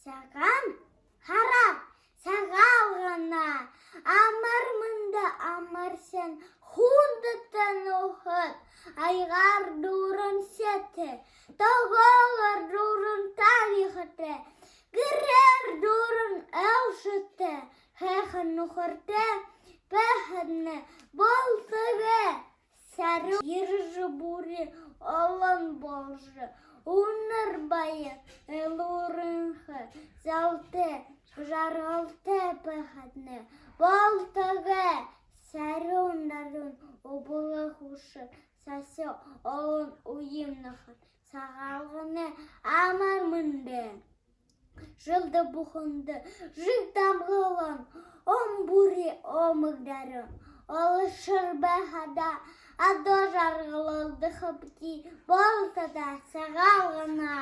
саған харап, сағал ғана. Амар мында амар сен, хундытын ұхыт, айғар дұрын сеті, тоғылыр дұрын тарихыты, гірер дұрын әушыты, хэхын ұхырты, пәхінні болсығы, сәрі ержі бұри олын болжы, уныр байы, әлұрынғы, залты, жарылты пәхінні, болтығы, сәрі ондарын обылы құшы, сәсі олын ұйымнығы, сағалғыны амар мүнді. Жылды бұхынды, жық дамғылын, он бұри омығдарын, олы шырбәхада, адо жарғылылды қыпти, болса да сағалғына.